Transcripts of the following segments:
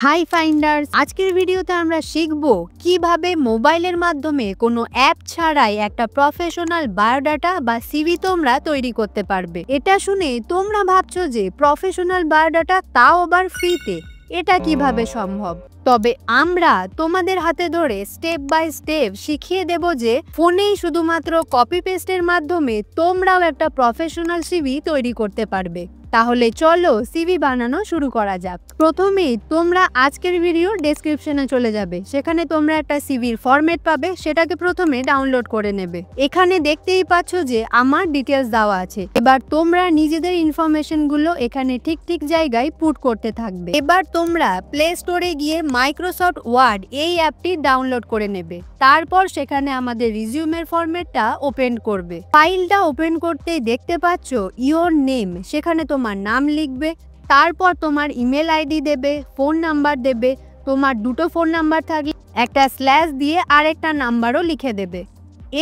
High finders, আজকের ভিডিওতে আমরা শিখব কিভাবে মোবাইলের মাধ্যমে কোনো অ্যাপ ছাড়াই একটা প্রফেশনাল বায়োডাটা বা সিভি তোমরা তৈরি করতে পারবে। এটা শুনে তোমরা ভাবছো যে প্রফেশনাল বায়োডাটা তাও আবার ফ্রিতে, এটা কিভাবে সম্ভব? তবে আমরা তোমাদের হাতে ধরে স্টেপ বাই স্টেপ শিখিয়ে দেব যে ফোনেই শুধুমাত্র কপি পেস্টের মাধ্যমে তোমরাও একটা প্রফেশনাল সিভি তৈরি করতে পারবে। তাহলে চলো সিভি বানানো শুরু করা যাক। প্রথমে তোমরা আজকের ভিডিওর ডেসক্রিপশনে চলে যাবে, সেখানে তোমরা একটা সিভির ফরম্যাট পাবে, সেটাকে প্রথমে ডাউনলোড করে নেবে। এখানে দেখতেই পাচ্ছ যে আমার ডিটেলস দেওয়া আছে। এবার তোমরা নিজেদের ইনফরমেশন গুলো এখানে ঠিক ঠিক জায়গায় পুট করতে থাকবে। এবার তোমরা প্লে স্টোরে গিয়ে মাইক্রোসফট ওয়ার্ড এই অ্যাপটি ডাউনলোড করে নেবে। তারপর সেখানে আমাদের রিজিউমের ফরম্যাটটা ওপেন করবে। ফাইলটা ওপেন করতেই দেখতে পাচ্ছ ইওর নেম, সেখানে তোমার নাম লিখবে, তারপর তোমার ইমেল আইডি দেবে, ফোন নাম্বার দেবে। তোমার দুটো ফোন নাম্বার থাকলে একটা স্ল্যাশ দিয়ে আরেকটা নাম্বারও লিখে দেবে।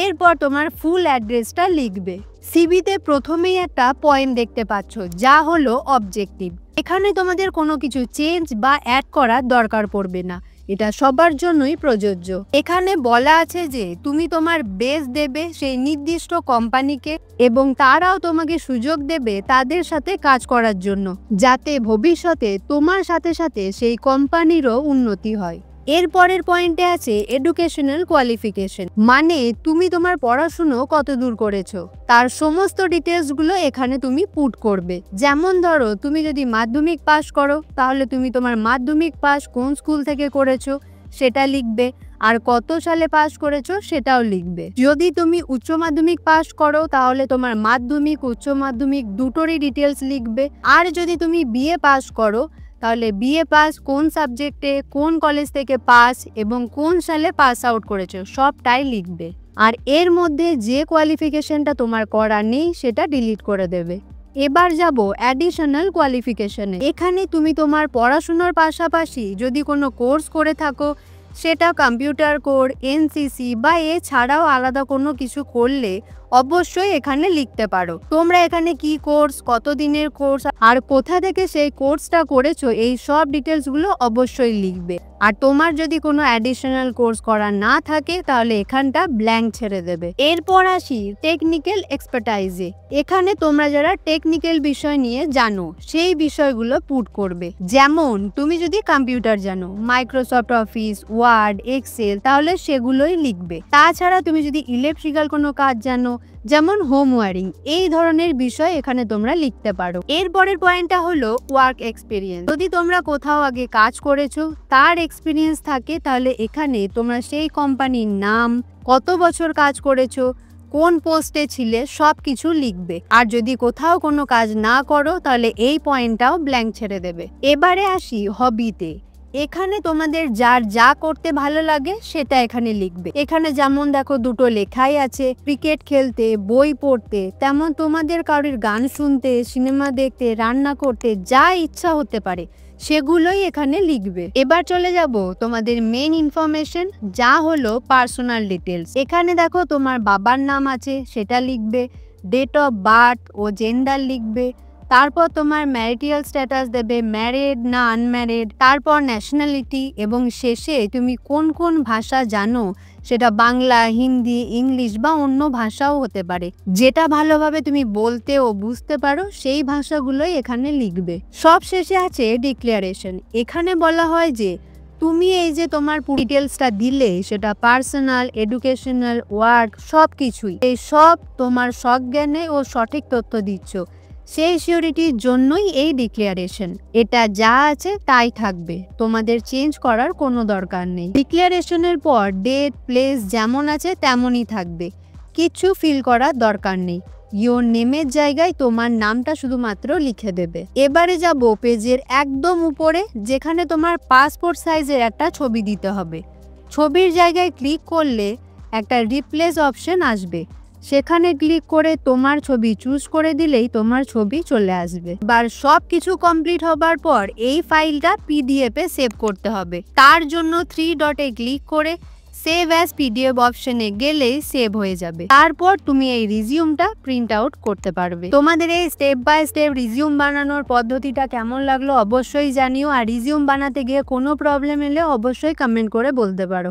এরপর তোমার ফুল অ্যাড্রেসটা লিখবে। সিভিতে প্রথমেই একটা পয়েন্ট দেখতে পাচ্ছ, যা হলো অবজেক্টিভ। এখানে তোমাদের কোনো কিছু চেঞ্জ বা অ্যাড করার দরকার পড়বে না, এটা সবার জন্যই প্রযোজ্য। এখানে বলা আছে যে তুমি তোমার বেস দেবে সেই নির্দিষ্ট কোম্পানিকে এবং তারাও তোমাকে সুযোগ দেবে তাদের সাথে কাজ করার জন্য, যাতে ভবিষ্যতে তোমার সাথে সাথে সেই কোম্পানিরও উন্নতি হয়। এর পরের পয়েন্টে আছে এডুকেশনাল কোয়ালিফিকেশন, মানে তুমি তোমার পড়াশুনো কত দূর করেছো তার সমস্ত ডিটেলস গুলো এখানে তুমি পুট করবে। যেমন ধরো তুমি যদি মাধ্যমিক পাস করো, তাহলে তুমি তোমার মাধ্যমিক পাস কোন স্কুল থেকে করেছো সেটা লিখবে, আর কত সালে পাস করেছো সেটাও লিখবে। যদি তুমি উচ্চ মাধ্যমিক পাস করো, তাহলে তোমার মাধ্যমিক উচ্চ মাধ্যমিক দুটোরই ডিটেলস লিখবে। আর যদি তুমি বিএ পাস করো, তাহলে বিএ পাস কোন সাবজেক্টে কোন কলেজ থেকে পাস এবং কোন সালে পাস আউট করেছো সবটাই লিখবে। আর এর মধ্যে যে কোয়ালিফিকেশনটা তোমার করা নেই সেটা ডিলিট করে দেবে। এবার যাব অ্যাডিশনাল কোয়ালিফিকেশনে। এখানে তুমি তোমার পড়াশোনার পাশাপাশি যদি কোনো কোর্স করে থাকো, সেটা কম্পিউটার কোর্স, এনসিসি বা এছাড়াও আলাদা কোনো কিছু করলে অবশ্যই এখানে লিখতে পারো। তোমরা এখানে কি কোর্স, কত দিনের কোর্স আর কোথা থেকে সেই কোর্সটা করেছো এই সব ডিটেলসগুলো অবশ্যই লিখবে। আর তোমার যদি কোনো অ্যাডিশনাল কোর্স করা না থাকে, তাহলে এখানটা ব্ল্যাঙ্ক ছেড়ে দেবে। এরপর আসি টেকনিক্যাল এক্সপার্টাইজে। এখানে তোমরা যারা টেকনিক্যাল বিষয় নিয়ে জানো সেই বিষয়গুলো পুট করবে। যেমন তুমি যদি কম্পিউটার জানো, মাইক্রোসফট অফিস, ওয়ার্ড, এক্সেল, তাহলে সেগুলোই লিখবে। তাছাড়া তুমি যদি ইলেকট্রিক্যাল কোনো কাজ জানো, যেমন হোম ওয়ারিং, এই ধরনের বিষয় এখানে তোমরা লিখতে পারো। এরপরের পয়েন্টটা হলো ওয়ার্ক এক্সপিরিয়েন্স। যদি তোমরা কোথাও আগে কাজ করেছো তার এক্সপিরিয়েন্স থাকে, তাহলে এখানে তোমরা সেই কোম্পানির নাম, কত বছর কাজ করেছো, কোন পোস্টে ছিলে সব কিছু লিখবে। আর যদি কোথাও কোনো কাজ না করো, তাহলে এই পয়েন্টটাও ব্ল্যাঙ্ক ছেড়ে দেবে। এবারে আসি হবিতে। এখানে তোমাদের যার যা করতে ভালো লাগে সেটা এখানে লিখবে। এখানে যেমন দেখো দুটো লেখাই আছে, ক্রিকেট খেলতে, বই পড়তে, তেমন তোমাদের কারোর গান শুনতে, সিনেমা দেখতে, রান্না করতে যা ইচ্ছা হতে পারে সেগুলোই এখানে লিখবে। এবার চলে যাব তোমাদের মেইন ইনফরমেশন, যা হলো পার্সোনাল ডিটেলস। এখানে দেখো তোমার বাবার নাম আছে সেটা লিখবে, ডেট অফ বার্থ ও জেন্ডার লিখবে, তারপর তোমার ম্যারিটাল স্ট্যাটাস দেবে, ম্যারিড না আনম্যারিড, তারপর ন্যাশনালিটি, এবং শেষে তুমি কোন কোন ভাষা জানো, সেটা বাংলা, হিন্দি, ইংলিশ বা অন্য ভাষাও হতে পারে। যেটা ভালোভাবে তুমি বলতে ও বুঝতে পারো সেই ভাষাগুলোই এখানে লিখবে। সব শেষে আছে ডিক্লারেশন। এখানে বলা হয় যে তুমি এই যে তোমার ডিটেলসটা দিলে সেটা পার্সোনাল, এডুকেশনাল, ওয়ার্ক সব কিছুই, এই সব তোমার সজ্ঞানে ও সঠিক তথ্য দিচ্ছ, সেই সিওরিটির জন্যই এই ডিক্লারেশন। এটা যা আছে তাই থাকবে, তোমাদের চেঞ্জ করার কোনো দরকার নেই। ডিক্লারেশনের পর ডেট, প্লেস যেমন আছে তেমনই থাকবে, কিছু ফিল করার দরকার নেই। ইওর নেমের জায়গায় তোমার নামটা শুধুমাত্র লিখে দেবে। এবারে যাব পেজের একদম উপরে, যেখানে তোমার পাসপোর্ট সাইজের একটা ছবি দিতে হবে। ছবির জায়গায় ক্লিক করলে একটা রিপ্লেস অপশন আসবে, সেখানে ক্লিক করে তোমার ছবি চুজ করে দিলেই তোমার ছবি চলে আসবে। এবার সব কিছু কমপ্লিট হবার পর এই ফাইলটা পিডিএফ এ সেভ করতে হবে। তার জন্য 3 ডটে ক্লিক করে সেভ অ্যাজ পিডিএফ অপশনে গেলেই সেভ হয়ে যাবে। তারপর তুমি এই রিজিউমটা প্রিন্ট আউট করতে পারবে। তোমাদের এই স্টেপ বাই স্টেপ রিজিউম বানানোর পদ্ধতিটা কেমন লাগলো অবশ্যই জানিও, আর রিজিউম বানাতে গিয়ে কোনো প্রবলেম এলে অবশ্যই কমেন্ট করে বলতে পারো।